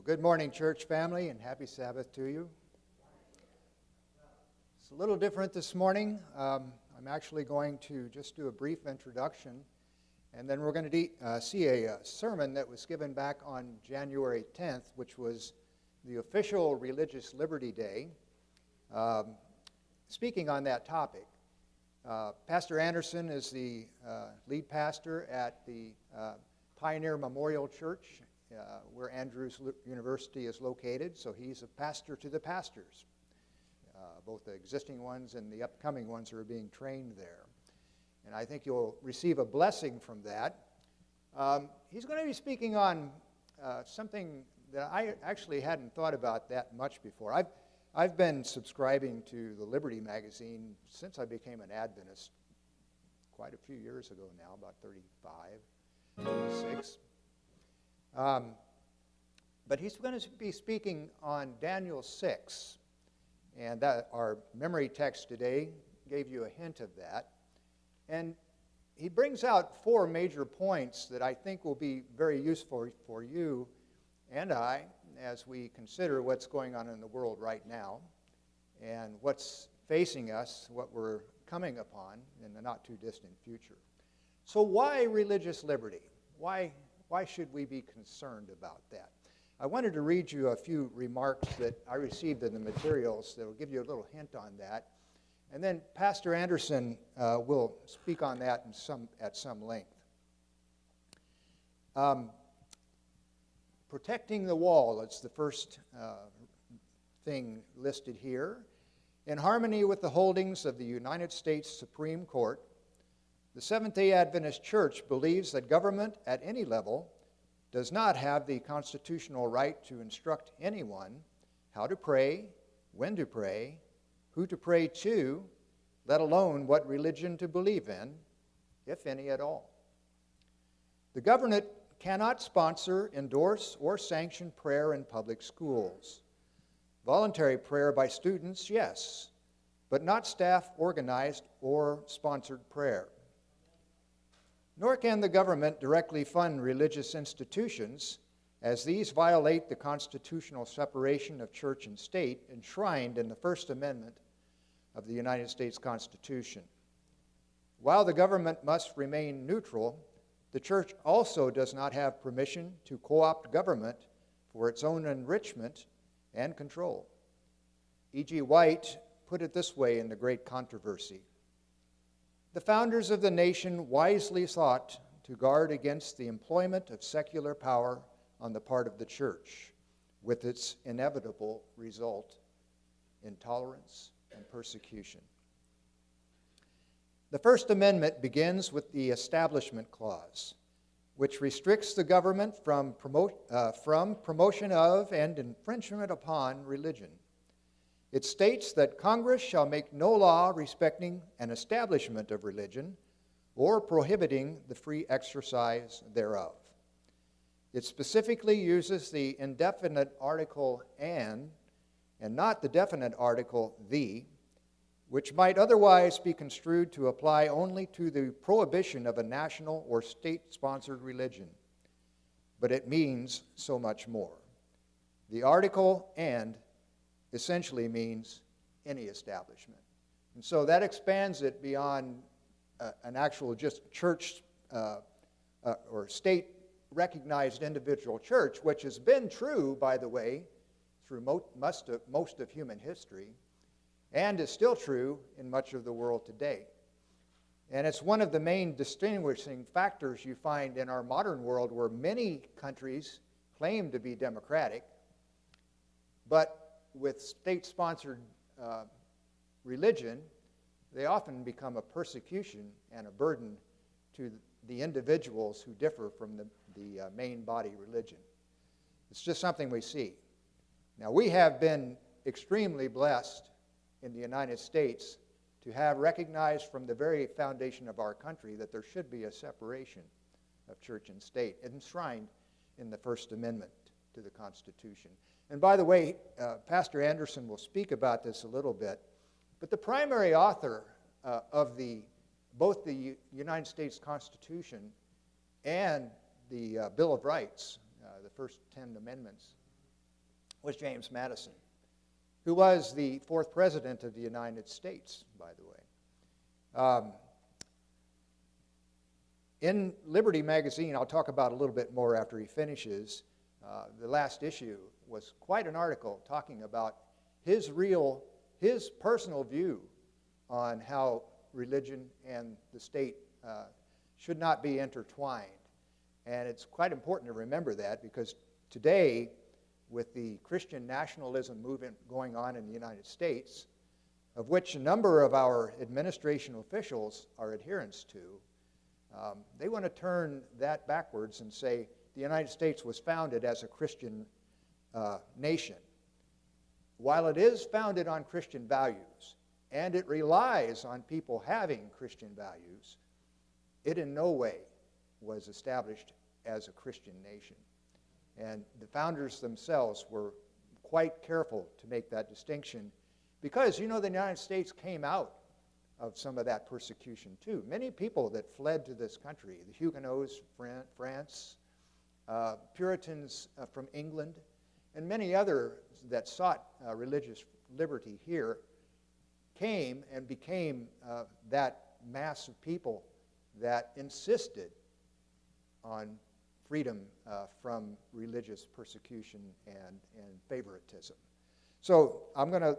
Well, good morning, church family, and happy Sabbath to you. It's a little different this morning. I'm actually going to just do a brief introduction, and then we're going to see a sermon that was given back on January 10th, which was the official Religious Liberty Day, speaking on that topic. Pastor Anderson is the lead pastor at the Pioneer Memorial Church, where Andrews University is located, so he's a pastor to the pastors. Both the existing ones and the upcoming ones are being trained there. And I think you'll receive a blessing from that. He's going to be speaking on something that I actually hadn't thought about that much before. I've been subscribing to the Liberty magazine since I became an Adventist quite a few years ago now, about 35, 36. But he's going to be speaking on Daniel 6, and that our memory text today gave you a hint of that. And he brings out four major points that I think will be very useful for you and I as we consider what's going on in the world right now and what's facing us, what we're coming upon in the not-too-distant future. So why religious liberty? Why should we be concerned about that? I wanted to read you a few remarks that I received in the materials that will give you a little hint on that. And then Pastor Anderson will speak on that at some length. Protecting the wall, it's the first thing listed here. In harmony with the holdings of the United States Supreme Court, the Seventh-day Adventist Church believes that government at any level does not have the constitutional right to instruct anyone how to pray, when to pray, who to pray to, let alone what religion to believe in, if any at all. The government cannot sponsor, endorse, or sanction prayer in public schools. Voluntary prayer by students, yes, but not staff-organized or sponsored prayer. Nor can the government directly fund religious institutions, as these violate the constitutional separation of church and state enshrined in the First Amendment of the United States Constitution. While the government must remain neutral, the church also does not have permission to co-opt government for its own enrichment and control. E.G. White put it this way in The Great Controversy: the founders of the nation wisely sought to guard against the employment of secular power on the part of the church, with its inevitable result, intolerance and persecution. The First Amendment begins with the Establishment Clause, which restricts the government from promotion of and infringement upon religion. It states that Congress shall make no law respecting an establishment of religion or prohibiting the free exercise thereof. It specifically uses the indefinite article and not the definite article the, which might otherwise be construed to apply only to the prohibition of a national or state-sponsored religion. But it means so much more. The article and essentially means any establishment. And so that expands it beyond an actual just church or state-recognized individual church, which has been true, by the way, through most of human history, and is still true in much of the world today. And it's one of the main distinguishing factors you find in our modern world, where many countries claim to be democratic, but with state-sponsored religion, they often become a persecution and a burden to the individuals who differ from the main body religion. It's just something we see. Now, we have been extremely blessed in the United States to have recognized from the very foundation of our country that there should be a separation of church and state, enshrined in the First Amendment to the Constitution. And by the way, Pastor Anderson will speak about this a little bit, but the primary author of both the United States Constitution and the Bill of Rights, the first 10 amendments was James Madison, who was the fourth president of the United States, by the way. In Liberty magazine, I'll talk about a little bit more after he finishes, the last issue was quite an article talking about his personal view on how religion and the state should not be intertwined. And it's quite important to remember that, because today, with the Christian nationalism movement going on in the United States, of which a number of our administration officials are adherents to, they want to turn that backwards and say the United States was founded as a Christian nation. While it is founded on Christian values, and it relies on people having Christian values, it in no way was established as a Christian nation. And the founders themselves were quite careful to make that distinction, because, you know, the United States came out of some of that persecution too. Many people that fled to this country, the Huguenots from France, Puritans from England, and many others that sought religious liberty here, came and became that mass of people that insisted on freedom from religious persecution and favoritism. So I'm going to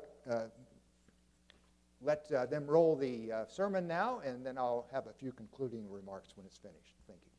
let them roll the sermon now, and then I'll have a few concluding remarks when it's finished. Thank you.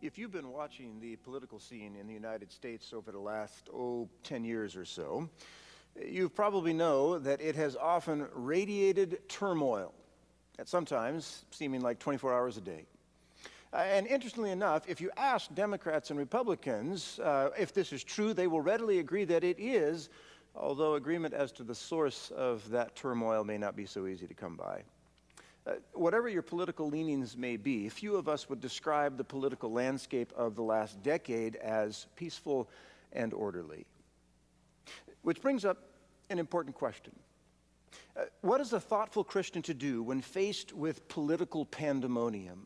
If you've been watching the political scene in the United States over the last, 10 years or so, you probably know that it has often radiated turmoil, at sometimes seeming like 24 hours a day. And interestingly enough, if you ask Democrats and Republicans if this is true, they will readily agree that it is, although agreement as to the source of that turmoil may not be so easy to come by. Whatever your political leanings may be, few of us would describe the political landscape of the last decade as peaceful and orderly. Which brings up an important question. What is a thoughtful Christian to do when faced with political pandemonium?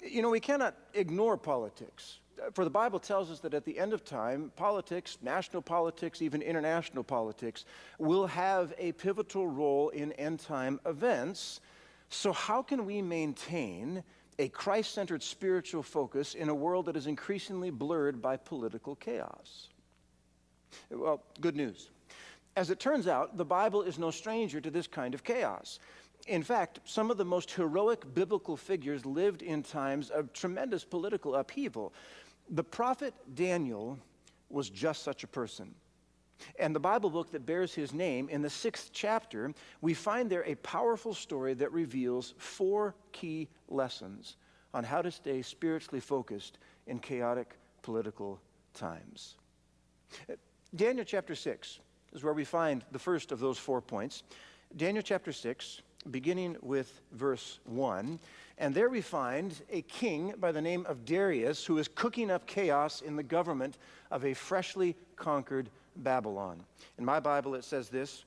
You know, we cannot ignore politics. For the Bible tells us that at the end of time, politics, national politics, even international politics, will have a pivotal role in end-time events. So how can we maintain a Christ-centered spiritual focus in a world that is increasingly blurred by political chaos? Well, good news. As it turns out, the Bible is no stranger to this kind of chaos. In fact, some of the most heroic biblical figures lived in times of tremendous political upheaval. The prophet Daniel was just such a person. And the Bible book that bears his name, in the 6th chapter, we find there a powerful story that reveals 4 key lessons on how to stay spiritually focused in chaotic political times. Daniel chapter 6 is where we find the first of those 4 points. Daniel chapter 6, beginning with verse 1. And there we find a king by the name of Darius who is cooking up chaos in the government of a freshly conquered Babylon. In my Bible it says this: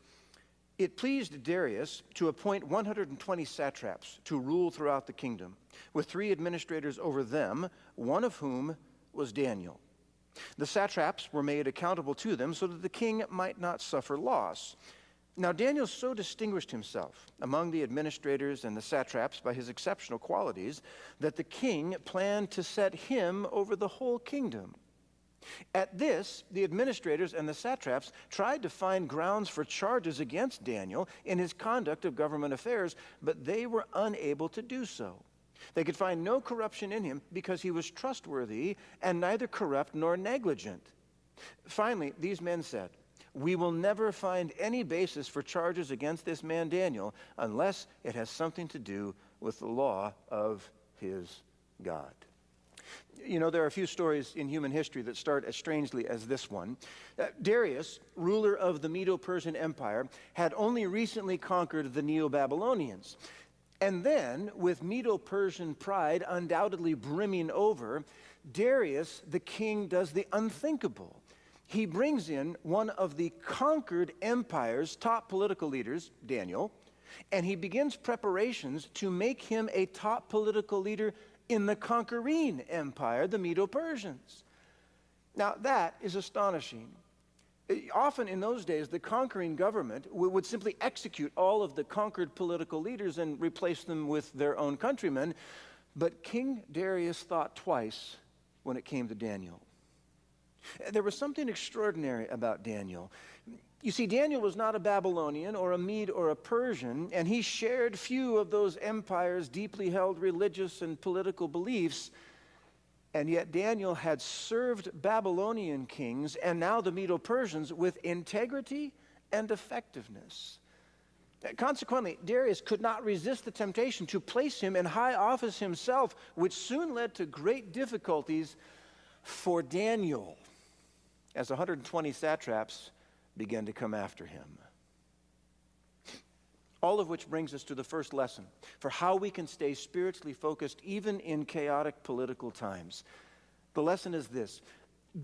"It pleased Darius to appoint 120 satraps to rule throughout the kingdom, with 3 administrators over them, one of whom was Daniel. The satraps were made accountable to them so that the king might not suffer loss. Now Daniel so distinguished himself among the administrators and the satraps by his exceptional qualities that the king planned to set him over the whole kingdom. At this, the administrators and the satraps tried to find grounds for charges against Daniel in his conduct of government affairs, but they were unable to do so. They could find no corruption in him because he was trustworthy and neither corrupt nor negligent. Finally, these men said, 'We will never find any basis for charges against this man Daniel unless it has something to do with the law of his God.'" You know, there are a few stories in human history that start as strangely as this one. Darius, ruler of the Medo-Persian Empire, had only recently conquered the Neo-Babylonians. And then, with Medo-Persian pride undoubtedly brimming over, Darius, the king, does the unthinkable. He brings in one of the conquered empire's top political leaders, Daniel, and he begins preparations to make him a top political leader in the conquering empire, the Medo-Persians. Now, that is astonishing. Often in those days, the conquering government would simply execute all of the conquered political leaders and replace them with their own countrymen. But King Darius thought twice when it came to Daniel. There was something extraordinary about Daniel. You see, Daniel was not a Babylonian or a Mede or a Persian, and he shared few of those empires' deeply held religious and political beliefs. And yet Daniel had served Babylonian kings and now the Medo-Persians with integrity and effectiveness. Consequently, Darius could not resist the temptation to place him in high office himself, which soon led to great difficulties for Daniel as 120 satraps began to come after him. All of which brings us to the first lesson for how we can stay spiritually focused even in chaotic political times. The lesson is this: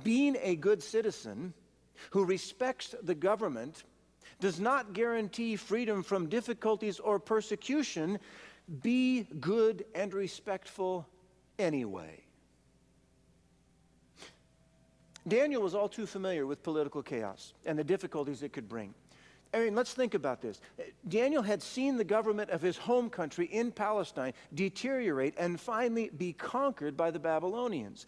being a good citizen who respects the government does not guarantee freedom from difficulties or persecution. Be good and respectful anyway. Daniel was all too familiar with political chaos and the difficulties it could bring. I mean, let's think about this. Daniel had seen the government of his home country in Palestine deteriorate and finally be conquered by the Babylonians.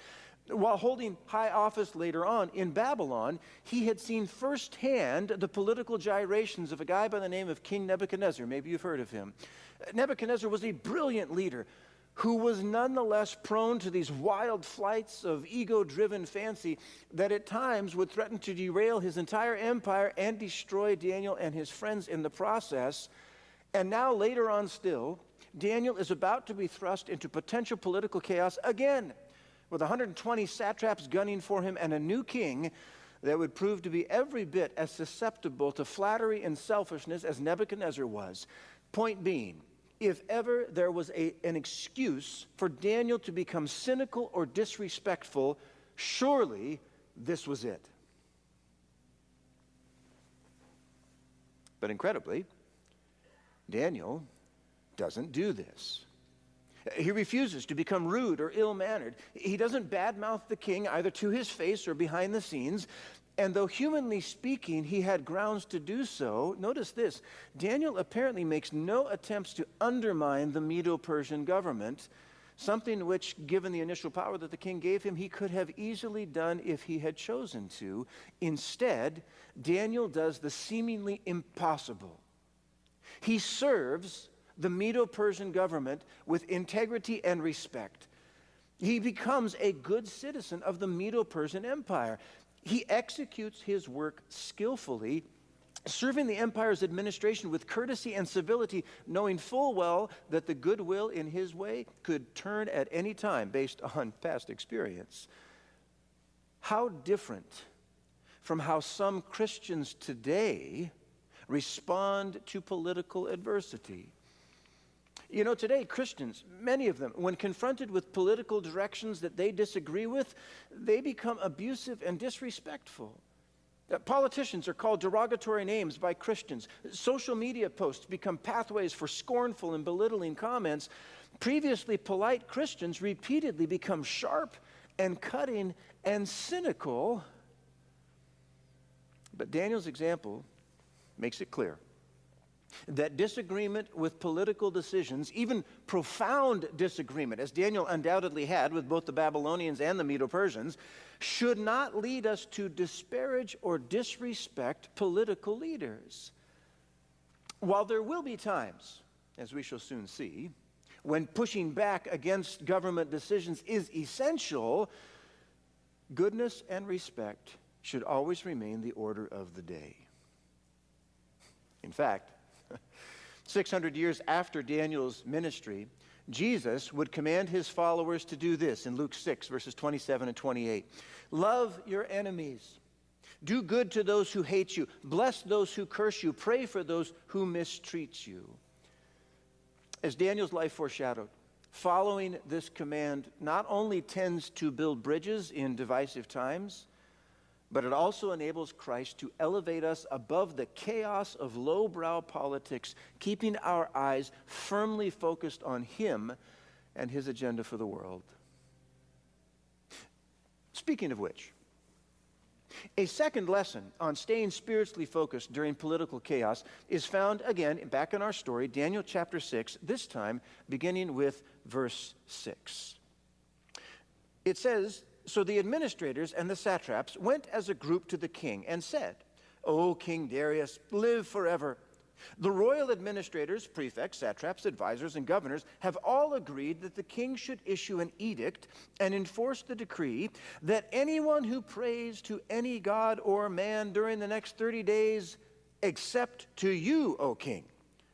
While holding high office later on in Babylon, he had seen firsthand the political gyrations of a guy by the name of King Nebuchadnezzar. Maybe you've heard of him. Nebuchadnezzar was a brilliant leader who was nonetheless prone to these wild flights of ego-driven fancy that at times would threaten to derail his entire empire and destroy Daniel and his friends in the process. And now, later on still, Daniel is about to be thrust into potential political chaos again, with 120 satraps gunning for him and a new king that would prove to be every bit as susceptible to flattery and selfishness as Nebuchadnezzar was. Point being, if ever there was an excuse for Daniel to become cynical or disrespectful, surely this was it. But incredibly, Daniel doesn't do this. He refuses to become rude or ill-mannered. He doesn't badmouth the king either to his face or behind the scenes. And though humanly speaking, he had grounds to do so, notice this: Daniel apparently makes no attempts to undermine the Medo-Persian government, something which, given the initial power that the king gave him, he could have easily done if he had chosen to. Instead, Daniel does the seemingly impossible. He serves the Medo-Persian government with integrity and respect. He becomes a good citizen of the Medo-Persian Empire. He executes his work skillfully, serving the empire's administration with courtesy and civility, knowing full well that the goodwill in his way could turn at any time based on past experience. How different from how some Christians today respond to political adversity. You know, today Christians, many of them, when confronted with political directions that they disagree with, they become abusive and disrespectful. Politicians are called derogatory names by Christians. Social media posts become pathways for scornful and belittling comments. Previously polite Christians repeatedly become sharp and cutting and cynical. But Daniel's example makes it clear that disagreement with political decisions, even profound disagreement, as Daniel undoubtedly had with both the Babylonians and the Medo-Persians, should not lead us to disparage or disrespect political leaders. While there will be times, as we shall soon see, when pushing back against government decisions is essential, goodness and respect should always remain the order of the day. In fact, 600 years after Daniel's ministry, Jesus would command his followers to do this in Luke 6, verses 27 and 28. Love your enemies. Do good to those who hate you. Bless those who curse you. Pray for those who mistreat you. As Daniel's life foreshadowed, following this command not only tends to build bridges in divisive times, but it also enables Christ to elevate us above the chaos of lowbrow politics, keeping our eyes firmly focused on him and his agenda for the world. Speaking of which, a second lesson on staying spiritually focused during political chaos is found again back in our story, Daniel chapter 6, this time beginning with verse 6. It says, "So the administrators and the satraps went as a group to the king and said, 'O King Darius, live forever. The royal administrators, prefects, satraps, advisors, and governors have all agreed that the king should issue an edict and enforce the decree that anyone who prays to any god or man during the next 30 days, except to you, O king,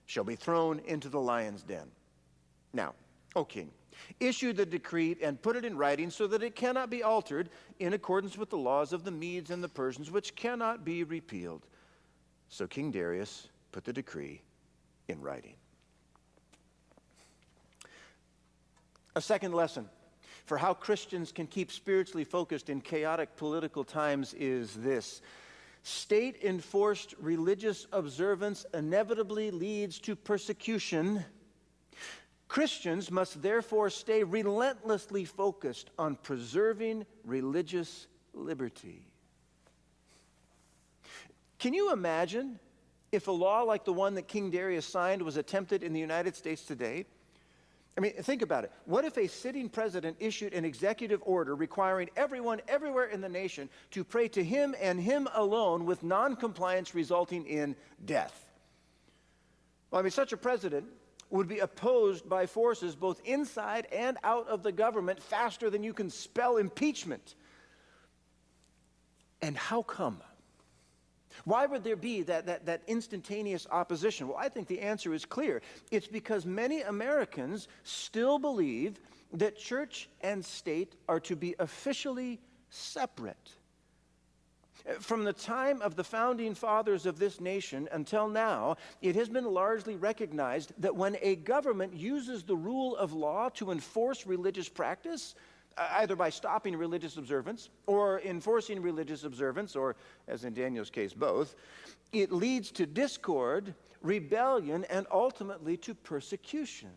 shall be thrown into the lion's den. Now, O king, issue the decree and put it in writing so that it cannot be altered in accordance with the laws of the Medes and the Persians, which cannot be repealed.' So King Darius put the decree in writing." A second lesson for how Christians can keep spiritually focused in chaotic political times is this: state-enforced religious observance inevitably leads to persecution. Christians must therefore stay relentlessly focused on preserving religious liberty. Can you imagine if a law like the one that King Darius signed was attempted in the United States today? I mean, think about it. What if a sitting president issued an executive order requiring everyone everywhere in the nation to pray to him and him alone, with non-compliance resulting in death? Well, I mean, such a president would be opposed by forces both inside and out of the government faster than you can spell impeachment. And how come? Why would there be that instantaneous opposition? Well, I think the answer is clear. It's because many Americans still believe that church and state are to be officially separate. From the time of the founding fathers of this nation until now, it has been largely recognized that when a government uses the rule of law to enforce religious practice, either by stopping religious observance or enforcing religious observance, or, as in Daniel's case, both, it leads to discord, rebellion, and ultimately to persecution.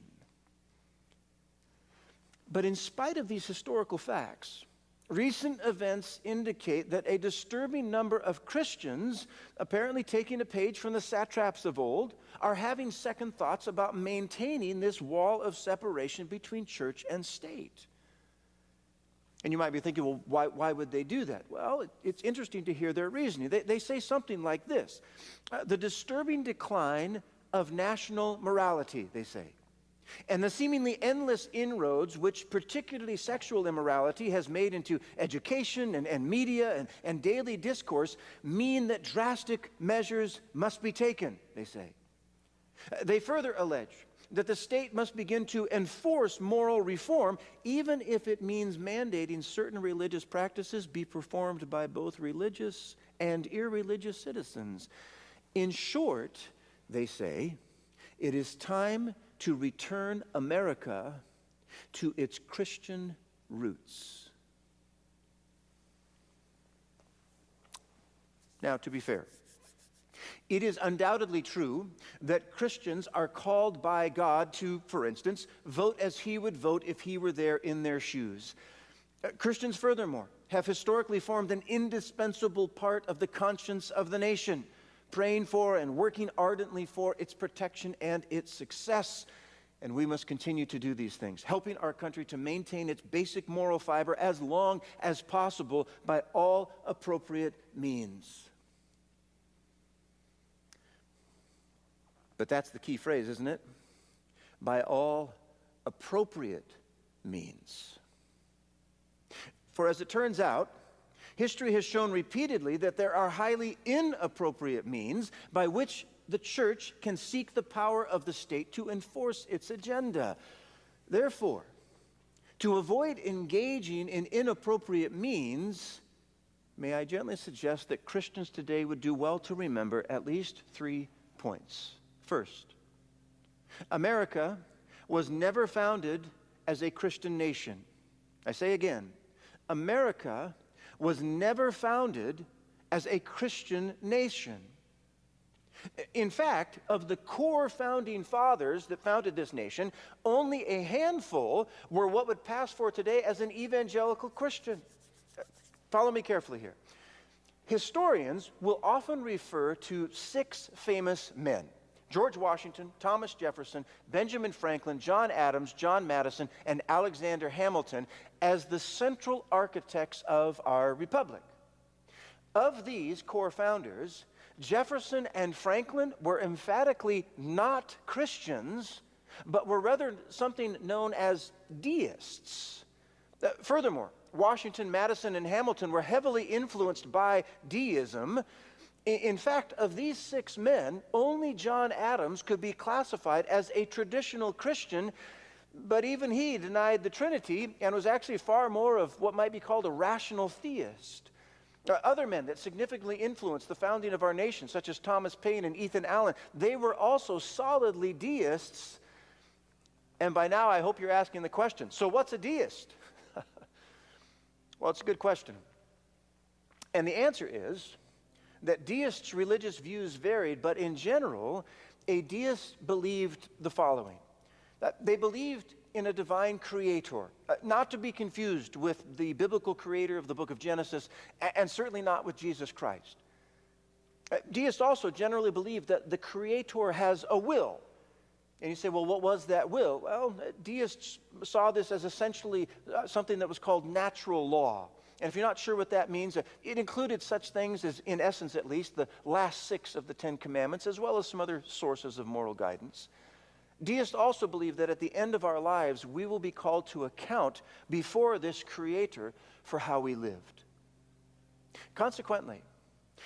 But in spite of these historical facts, recent events indicate that a disturbing number of Christians, apparently taking a page from the satraps of old, are having second thoughts about maintaining this wall of separation between church and state. And you might be thinking, well, why would they do that? Well, it's interesting to hear their reasoning. They say something like this: the disturbing decline of national morality, they say, and the seemingly endless inroads which particularly sexual immorality has made into education and media and daily discourse mean that drastic measures must be taken, they say. They further allege that the state must begin to enforce moral reform, even if it means mandating certain religious practices be performed by both religious and irreligious citizens. In short, they say, it is time to return America to its Christian roots. Now, to be fair, it is undoubtedly true that Christians are called by God to, for instance, vote as he would vote if he were there in their shoes. Christians, furthermore, have historically formed an indispensable part of the conscience of the nation, praying for and working ardently for its protection and its success. And we must continue to do these things, helping our country to maintain its basic moral fiber as long as possible by all appropriate means. But that's the key phrase, isn't it? By all appropriate means. For as it turns out, history has shown repeatedly that there are highly inappropriate means by which the church can seek the power of the state to enforce its agenda. Therefore, to avoid engaging in inappropriate means, may I gently suggest that Christians today would do well to remember at least 3 points. First, America was never founded as a Christian nation. I say again, America was never founded as a Christian nation. In fact, of the core founding fathers that founded this nation, only a handful were what would pass for today as an evangelical Christian. Follow me carefully here. Historians will often refer to 6 famous men: George Washington, Thomas Jefferson, Benjamin Franklin, John Adams, John Madison, and Alexander Hamilton as the central architects of our republic. Of these core founders, Jefferson and Franklin were emphatically not Christians, but were rather something known as deists. Furthermore, Washington, Madison, and Hamilton were heavily influenced by deism. In fact, of these 6 men, only John Adams could be classified as a traditional Christian, but even he denied the Trinity and was actually far more of what might be called a rational theist. Other men that significantly influenced the founding of our nation, such as Thomas Paine and Ethan Allen, they were also solidly deists. And by now, I hope you're asking the question, so what's a deist? Well, it's a good question. And the answer is that deists' religious views varied, but in general, a deist believed the following. They believed in a divine creator, not to be confused with the biblical creator of the book of Genesis, and certainly not with Jesus Christ. Deists also generally believe that the creator has a will. And you say, well, what was that will? Well, deists saw this as essentially something that was called natural law. And if you're not sure what that means, it included such things as, in essence at least, the last 6 of the 10 Commandments, as well as some other sources of moral guidance. Deists also believe that at the end of our lives, we will be called to account before this Creator for how we lived. Consequently,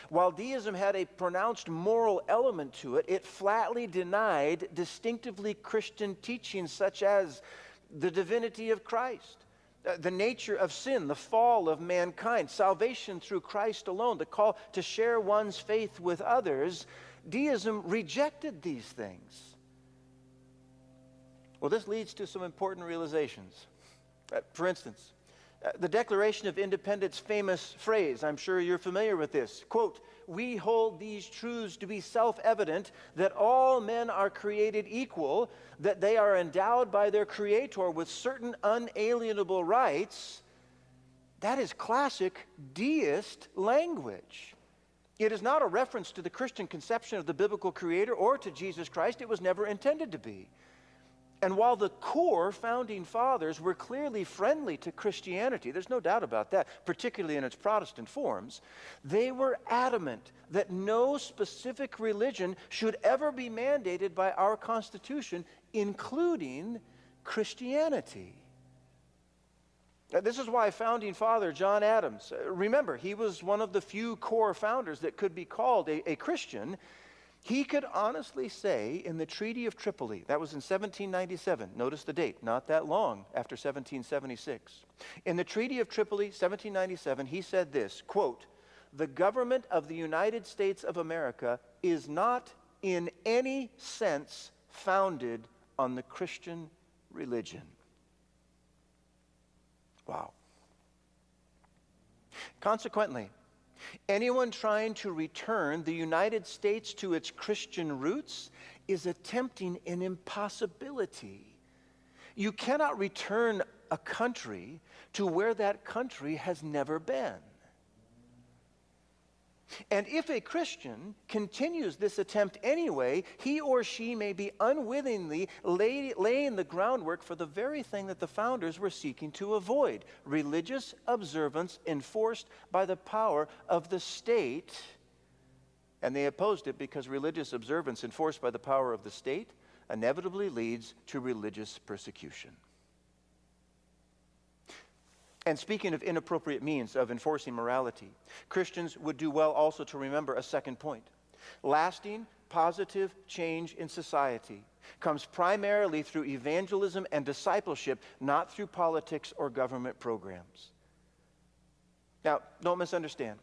while deism had a pronounced moral element to it, it flatly denied distinctively Christian teachings such as the divinity of Christ, the nature of sin, the fall of mankind, salvation through Christ alone, the call to share one's faith with others. Deism rejected these things. Well, this leads to some important realizations. For instance, the Declaration of Independence famous phrase, I'm sure you're familiar with this, quote, "We hold these truths to be self-evident, that all men are created equal, that they are endowed by their Creator with certain unalienable rights." That is classic deist language. It is not a reference to the Christian conception of the biblical Creator or to Jesus Christ. It was never intended to be. And while the core founding fathers were clearly friendly to Christianity, there's no doubt about that, particularly in its Protestant forms, they were adamant that no specific religion should ever be mandated by our Constitution, including Christianity. This is why founding father John Adams, remember, he was one of the few core founders that could be called a Christian. He could honestly say in the Treaty of Tripoli, that was in 1797, notice the date, not that long after 1776. In the Treaty of Tripoli, 1797, he said this, quote, "The government of the United States of America is not in any sense founded on the Christian religion." Wow. Consequently, anyone trying to return the United States to its Christian roots is attempting an impossibility. You cannot return a country to where that country has never been. And if a Christian continues this attempt anyway, he or she may be unwittingly laying the groundwork for the very thing that the founders were seeking to avoid: religious observance enforced by the power of the state. And they opposed it because religious observance enforced by the power of the state inevitably leads to religious persecution. And speaking of inappropriate means of enforcing morality, Christians would do well also to remember a second point: lasting, positive change in society comes primarily through evangelism and discipleship, not through politics or government programs. Now, don't misunderstand.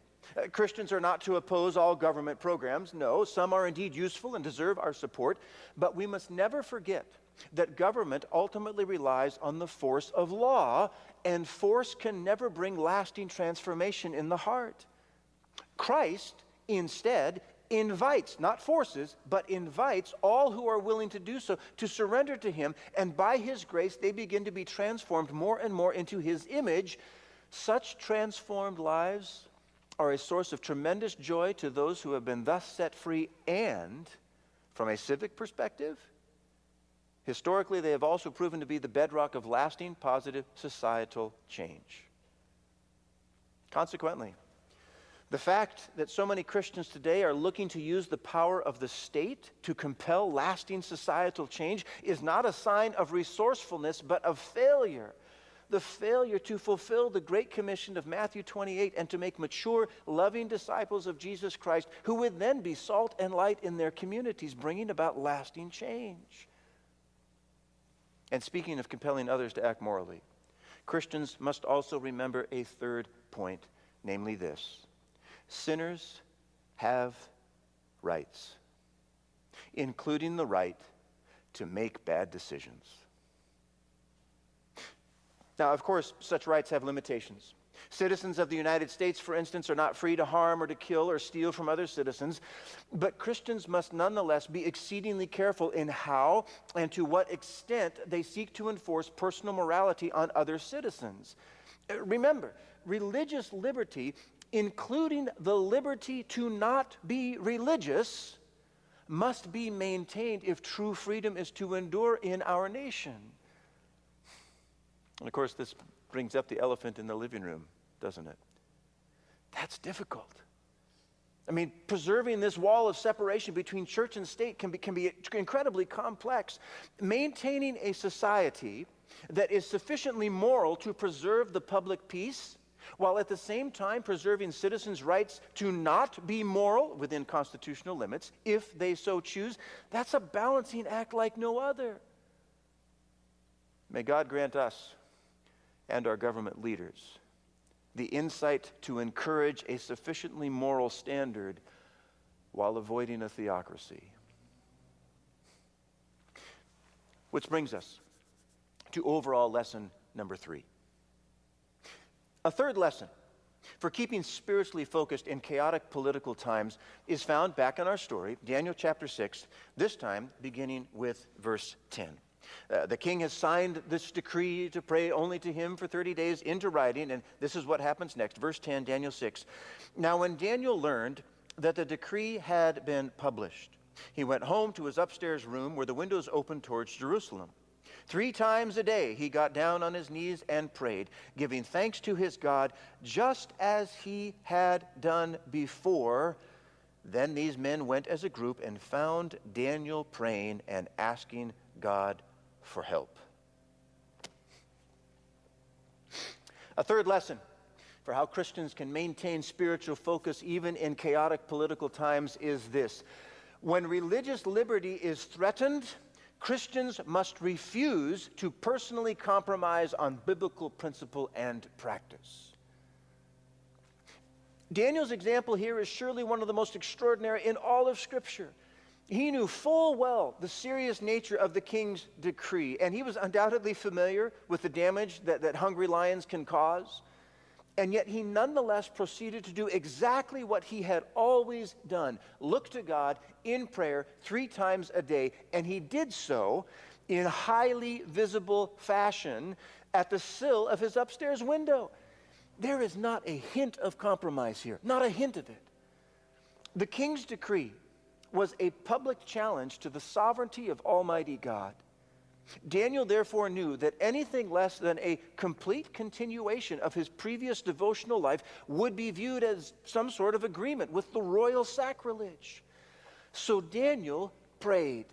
Christians are not to oppose all government programs. No, some are indeed useful and deserve our support, but we must never forget that government ultimately relies on the force of law, and force can never bring lasting transformation in the heart. Christ, instead, invites, not forces, but invites all who are willing to do so to surrender to him, and by his grace they begin to be transformed more and more into his image. Such transformed lives are a source of tremendous joy to those who have been thus set free, and from a civic perspective, historically they have also proven to be the bedrock of lasting positive societal change. Consequently, the fact that so many Christians today are looking to use the power of the state to compel lasting societal change is not a sign of resourcefulness, but of failure. The failure to fulfill the Great Commission of Matthew 28 and to make mature, loving disciples of Jesus Christ who would then be salt and light in their communities, bringing about lasting change. And speaking of compelling others to act morally, Christians must also remember a third point, namely this: sinners have rights, including the right to make bad decisions. Now, of course, such rights have limitations. Citizens of the United States, for instance, are not free to harm or to kill or steal from other citizens, but Christians must nonetheless be exceedingly careful in how and to what extent they seek to enforce personal morality on other citizens. Remember, religious liberty, including the liberty to not be religious, must be maintained if true freedom is to endure in our nation. And of course, this brings up the elephant in the living room, doesn't it? That's difficult. I mean, preserving this wall of separation between church and state can be incredibly complex. Maintaining a society that is sufficiently moral to preserve the public peace, while at the same time preserving citizens' rights to not be moral within constitutional limits, if they so choose, that's a balancing act like no other. May God grant us and our government leaders the insight to encourage a sufficiently moral standard while avoiding a theocracy. Which brings us to overall lesson number 3. A third lesson for keeping spiritually focused in chaotic political times is found back in our story, Daniel chapter 6, this time beginning with verse 10. The king has signed this decree to pray only to him for 30 days into writing, and this is what happens next. Verse 10, Daniel 6. Now when Daniel learned that the decree had been published, he went home to his upstairs room where the windows opened towards Jerusalem. 3 times a day he got down on his knees and prayed, giving thanks to his God, just as he had done before. Then these men went as a group and found Daniel praying and asking God for help. A third lesson for how Christians can maintain spiritual focus even in chaotic political times is this: when religious liberty is threatened, Christians must refuse to personally compromise on biblical principle and practice. Daniel's example here is surely one of the most extraordinary in all of Scripture. He knew full well the serious nature of the king's decree, and he was undoubtedly familiar with the damage that hungry lions can cause. And yet he nonetheless proceeded to do exactly what he had always done: look to God in prayer 3 times a day. And he did so in highly visible fashion at the sill of his upstairs window. There is not a hint of compromise here, not a hint of it. The king's decree was a public challenge to the sovereignty of Almighty God. Daniel therefore knew that anything less than a complete continuation of his previous devotional life would be viewed as some sort of agreement with the royal sacrilege. So Daniel prayed,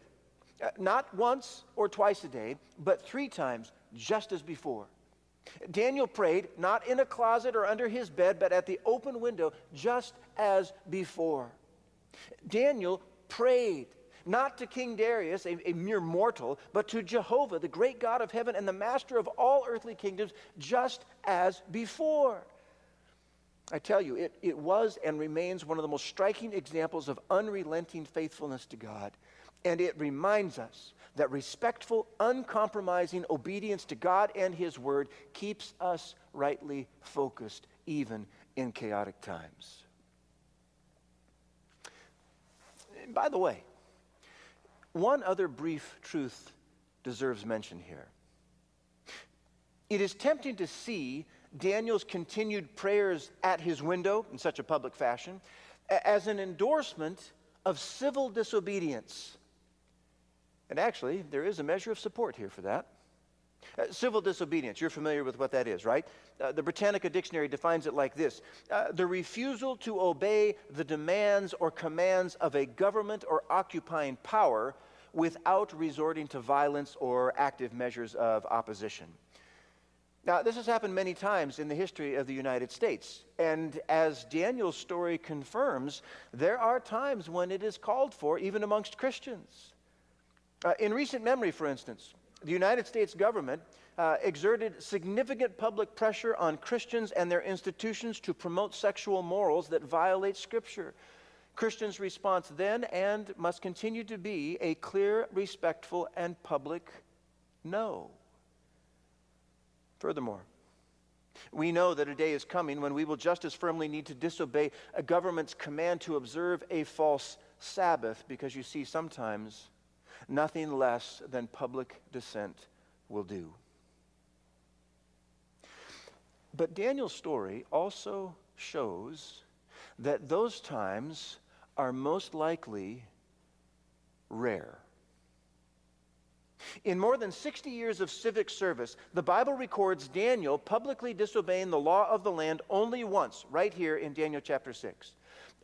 not once or twice a day, but 3 times, just as before. Daniel prayed not in a closet or under his bed, but at the open window, just as before. Daniel prayed not to King Darius, a mere mortal, but to Jehovah, the great God of heaven and the master of all earthly kingdoms, just as before. I tell you, it was and remains one of the most striking examples of unrelenting faithfulness to God. And it reminds us that respectful, uncompromising obedience to God and His Word keeps us rightly focused, even in chaotic times. By the way, one other brief truth deserves mention here. It is tempting to see Daniel's continued prayers at his window in such a public fashion as an endorsement of civil disobedience. And actually, there is a measure of support here for that. Civil disobedience, you're familiar with what that is, right? The Britannica Dictionary defines it like this: the refusal to obey the demands or commands of a government or occupying power without resorting to violence or active measures of opposition. Now, this has happened many times in the history of the United States. And as Daniel's story confirms, there are times when it is called for, even amongst Christians. In recent memory, for instance, the United States government exerted significant public pressure on Christians and their institutions to promote sexual morals that violate Scripture. Christians' response then and must continue to be a clear, respectful, and public no. Furthermore, we know that a day is coming when we will just as firmly need to disobey a government's command to observe a false Sabbath, because you see, sometimes nothing less than public dissent will do. But Daniel's story also shows that those times are most likely rare. In more than 60 years of civic service, the Bible records Daniel publicly disobeying the law of the land only once, right here in Daniel chapter 6.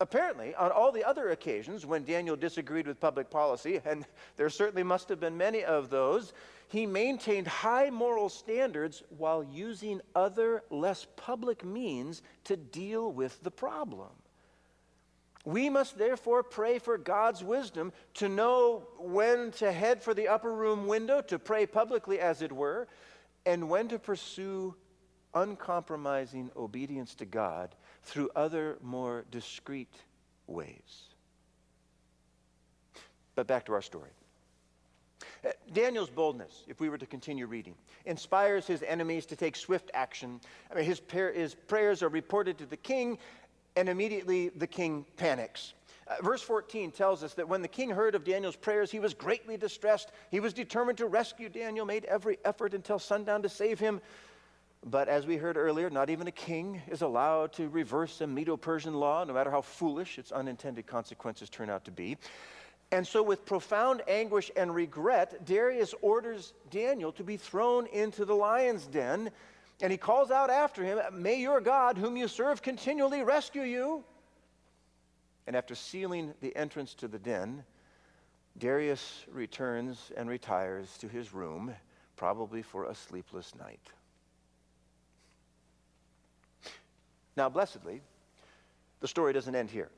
Apparently, on all the other occasions when Daniel disagreed with public policy, and there certainly must have been many of those, he maintained high moral standards while using other, less public means to deal with the problem. We must therefore pray for God's wisdom to know when to head for the upper room window, to pray publicly as it were, and when to pursue uncompromising obedience to God through other more discreet ways. But back to our story. Daniel's boldness, if we were to continue reading, inspires his enemies to take swift action. His prayers are reported to the king, and immediately the king panics. Verse 14 tells us that when the king heard of Daniel's prayers, he was greatly distressed. He was determined to rescue Daniel, made every effort until sundown to save him. But as we heard earlier, not even a king is allowed to reverse a Medo-Persian law, no matter how foolish its unintended consequences turn out to be. And so with profound anguish and regret, Darius orders Daniel to be thrown into the lion's den. And he calls out after him, "May your God, whom you serve, continually rescue you." And after sealing the entrance to the den, Darius returns and retires to his room, probably for a sleepless night. Now, blessedly, the story doesn't end here.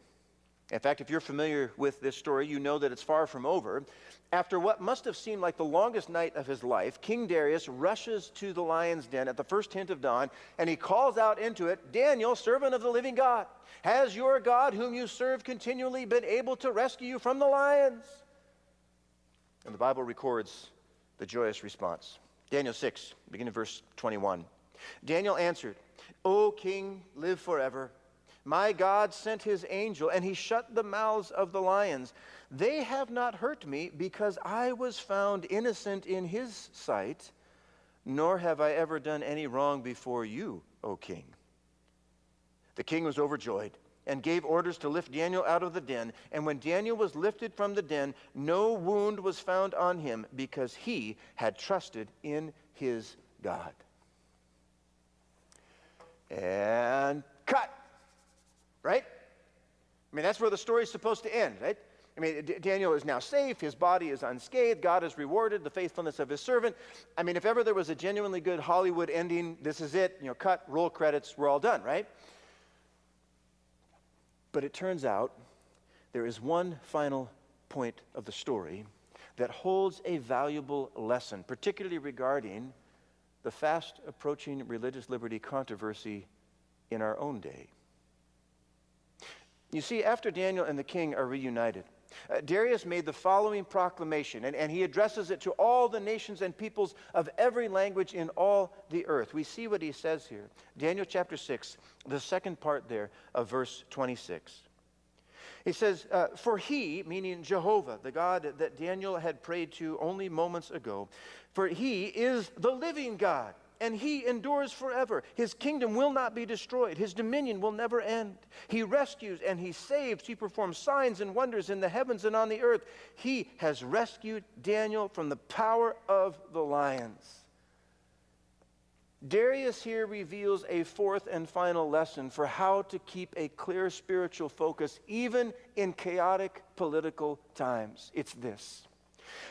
In fact, if you're familiar with this story, you know that it's far from over. After what must have seemed like the longest night of his life, King Darius rushes to the lion's den at the first hint of dawn, and he calls out into it, "Daniel, servant of the living God, has your God, whom you serve continually, been able to rescue you from the lions?" And the Bible records the joyous response. Daniel 6, beginning of verse 21. Daniel answered, "O king, live forever. My God sent his angel, and he shut the mouths of the lions. They have not hurt me, because I was found innocent in his sight, nor have I ever done any wrong before you, O king." The king was overjoyed and gave orders to lift Daniel out of the den. And when Daniel was lifted from the den, no wound was found on him, because he had trusted in his God. And cut. Right? That's where the story is supposed to end, right? Daniel is now safe. His body is unscathed. God has rewarded the faithfulness of his servant. If ever there was a genuinely good Hollywood ending, this is it. Cut, roll credits, we're all done, right? But it turns out there is one final point of the story that holds a valuable lesson, particularly regarding the fast approaching religious liberty controversy in our own day. You see, after Daniel and the king are reunited, Darius made the following proclamation, and he addresses it to all the nations and peoples of every language in all the earth. We see what he says here. Daniel chapter 6, the second part there of verse 26. He says, for he, meaning Jehovah, the God that Daniel had prayed to only moments ago, for he is the living God, and he endures forever. His kingdom will not be destroyed. His dominion will never end. He rescues and he saves. He performs signs and wonders in the heavens and on the earth. He has rescued Daniel from the power of the lions. Darius here reveals a fourth and final lesson for how to keep a clear spiritual focus even in chaotic political times. It's this: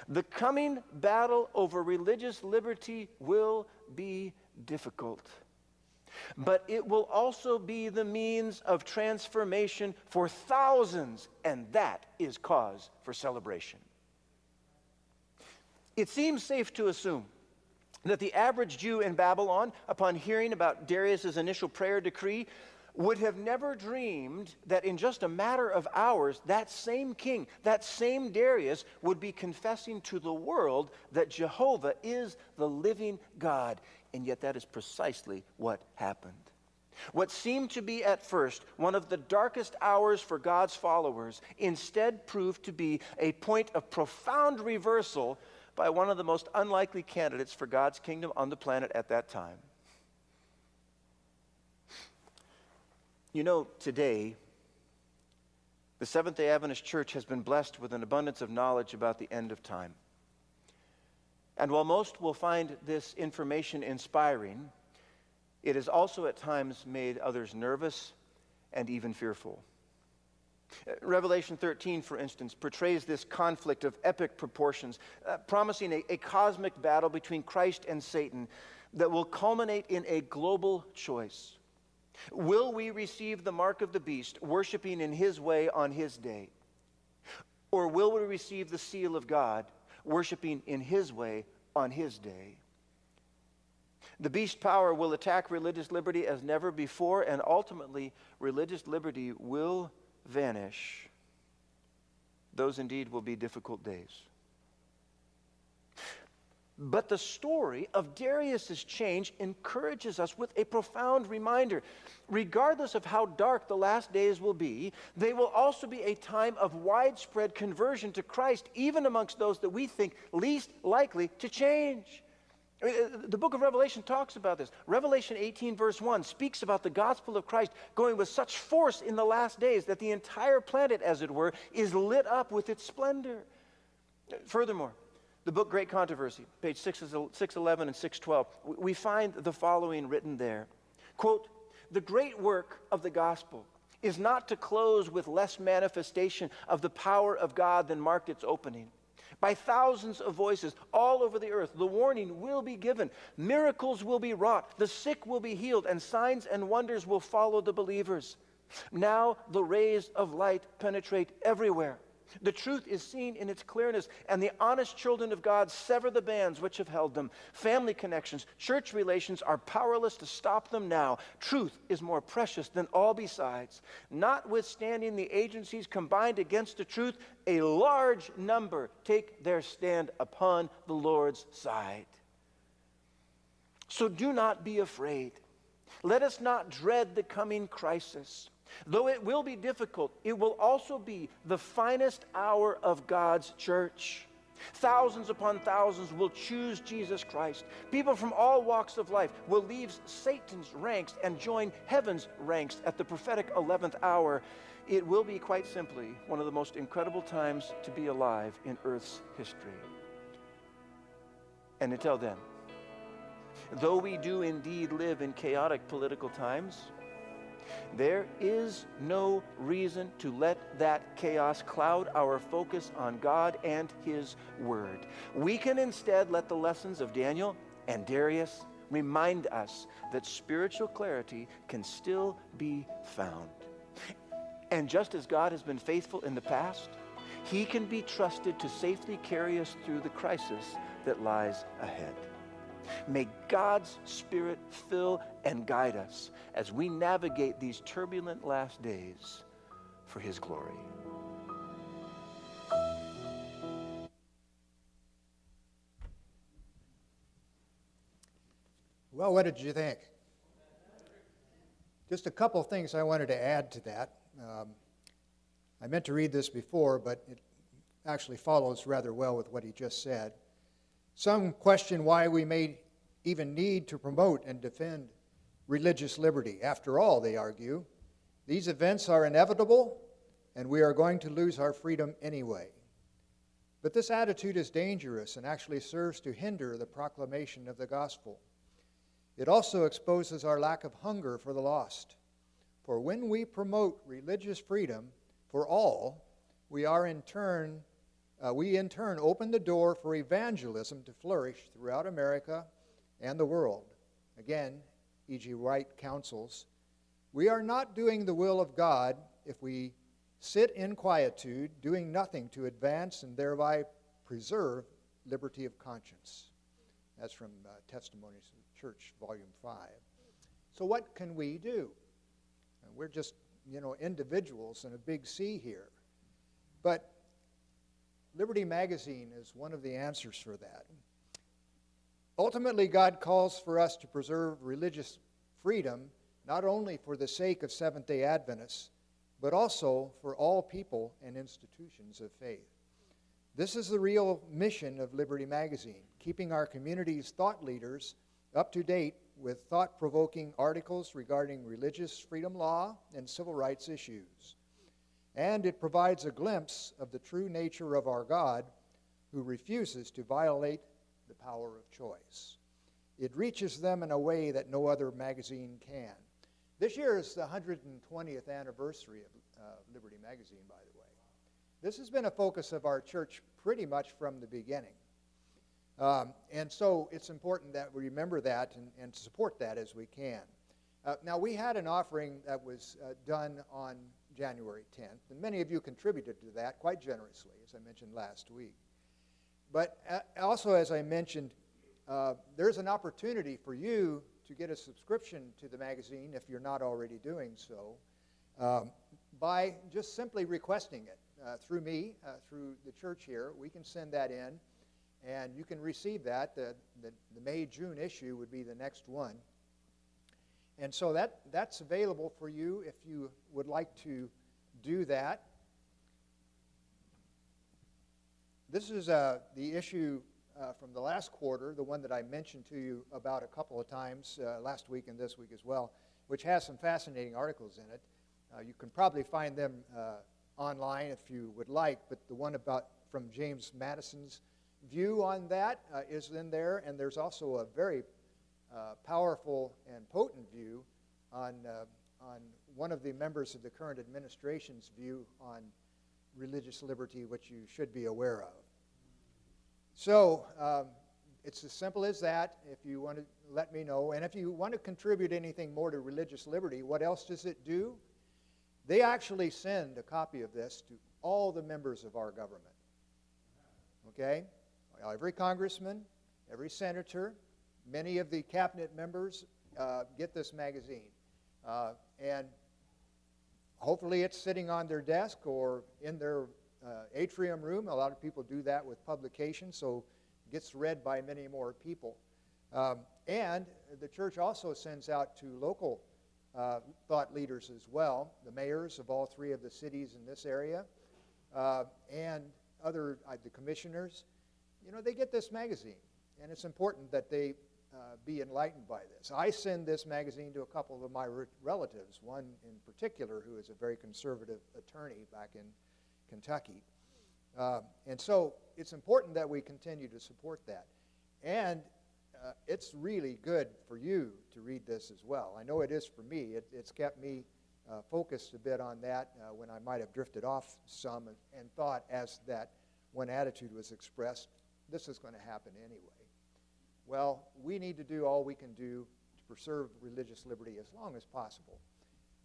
the coming battle over religious liberty will be difficult, but it will also be the means of transformation for thousands, and that is cause for celebration. It seems safe to assume that the average Jew in Babylon, upon hearing about Darius' initial prayer decree, would have never dreamed that in just a matter of hours, that same king, that same Darius, would be confessing to the world that Jehovah is the living God. And yet that is precisely what happened. What seemed to be at first one of the darkest hours for God's followers instead proved to be a point of profound reversal by one of the most unlikely candidates for God's kingdom on the planet at that time. You know, today, the Seventh-day Adventist Church has been blessed with an abundance of knowledge about the end of time. And while most will find this information inspiring, it has also at times made others nervous and even fearful. Revelation 13, for instance, portrays this conflict of epic proportions, promising a cosmic battle between Christ and Satan that will culminate in a global choice. Will we receive the mark of the beast, worshiping in his way on his day? Or will we receive the seal of God, worshiping in his way on his day? The beast power will attack religious liberty as never before, and ultimately, religious liberty will vanish. Those indeed will be difficult days. But the story of Darius' change encourages us with a profound reminder. Regardless of how dark the last days will be, they will also be a time of widespread conversion to Christ, even amongst those that we think least likely to change. The book of Revelation talks about this. Revelation 18 verse 1 speaks about the gospel of Christ going with such force in the last days that the entire planet, as it were, is lit up with its splendor. Furthermore, the book Great Controversy, page 611 and 612, we find the following written there. Quote, "The great work of the gospel is not to close with less manifestation of the power of God than marked its opening. By thousands of voices all over the earth, the warning will be given. Miracles will be wrought. The sick will be healed, and signs and wonders will follow the believers. Now the rays of light penetrate everywhere. The truth is seen in its clearness, and the honest children of God sever the bands which have held them. Family connections, church relations are powerless to stop them now. Truth is more precious than all besides. Notwithstanding the agencies combined against the truth, a large number take their stand upon the Lord's side. So do not be afraid. Let us not dread the coming crisis. Though it will be difficult, it will also be the finest hour of God's church. Thousands upon thousands will choose Jesus Christ. People from all walks of life will leave Satan's ranks and join heaven's ranks at the prophetic 11th hour. It will be, quite simply, one of the most incredible times to be alive in Earth's history. And until then, though we do indeed live in chaotic political times, there is no reason to let that chaos cloud our focus on God and His Word. We can instead let the lessons of Daniel and Darius remind us that spiritual clarity can still be found. And just as God has been faithful in the past, He can be trusted to safely carry us through the crisis that lies ahead. May God's Spirit fill and guide us as we navigate these turbulent last days for His glory. Well, what did you think? Just a couple things I wanted to add to that. I meant to read this before, but it actually follows rather well with what he just said. Some question why we may even need to promote and defend religious liberty. After all, they argue, these events are inevitable and we are going to lose our freedom anyway. But this attitude is dangerous and actually serves to hinder the proclamation of the gospel. It also exposes our lack of hunger for the lost. For when we promote religious freedom for all, we in turn open the door for evangelism to flourish throughout America and the world. Again, E.G. White counsels, we are not doing the will of God if we sit in quietude, doing nothing to advance and thereby preserve liberty of conscience. That's from Testimonies of the Church, Volume 5. So what can we do? And we're just, individuals in a big C here. But Liberty Magazine is one of the answers for that. Ultimately, God calls for us to preserve religious freedom, not only for the sake of Seventh-day Adventists, but also for all people and institutions of faith. This is the real mission of Liberty Magazine, keeping our community's thought leaders up to date with thought-provoking articles regarding religious freedom law and civil rights issues. And it provides a glimpse of the true nature of our God, who refuses to violate the power of choice. It reaches them in a way that no other magazine can. This year is the 120th anniversary of Liberty Magazine, by the way. This has been a focus of our church pretty much from the beginning. And so it's important that we remember that and support that as we can. Now, we had an offering that was done on January 10th, and many of you contributed to that quite generously, as I mentioned last week. But also, as I mentioned, there's an opportunity for you to get a subscription to the magazine, if you're not already doing so, by just simply requesting it through me, through the church here. We can send that in, and you can receive that. The May-June issue would be the next one. And so that's available for you if you would like to do that. This is the issue from the last quarter, the one that I mentioned to you about a couple of times last week and this week as well, which has some fascinating articles in it. You can probably find them online if you would like, but the one from James Madison's view on that is in there, and there's also a very powerful and potent view on one of the members of the current administration's view on religious liberty, which you should be aware of. So it's as simple as that. If you want to let me know, and if you want to contribute anything more to religious liberty, what else does it do? They actually send a copy of this to all the members of our government. Okay? Every congressman, every senator, many of the cabinet members get this magazine. And hopefully it's sitting on their desk or in their atrium room. A lot of people do that with publications, so it gets read by many more people. And the church also sends out to local thought leaders as well, the mayors of all three of the cities in this area, and the commissioners. They get this magazine, and it's important that they be enlightened by this. I send this magazine to a couple of my relatives, one in particular who is a very conservative attorney back in Kentucky. And so it's important that we continue to support that. And it's really good for you to read this as well. I know it is for me. It's kept me focused a bit on that when I might have drifted off some and thought, as that one attitude was expressed, this is going to happen anyway. Well, we need to do all we can do to preserve religious liberty as long as possible.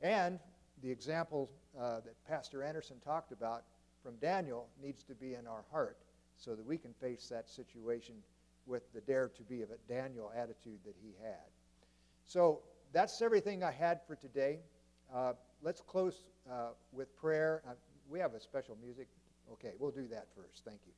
And the example that Pastor Anderson talked about from Daniel needs to be in our heart so that we can face that situation with the dare to be of a Daniel attitude that he had. So that's everything I had for today. Let's close with prayer. We have a special music. Okay, we'll do that first. Thank you.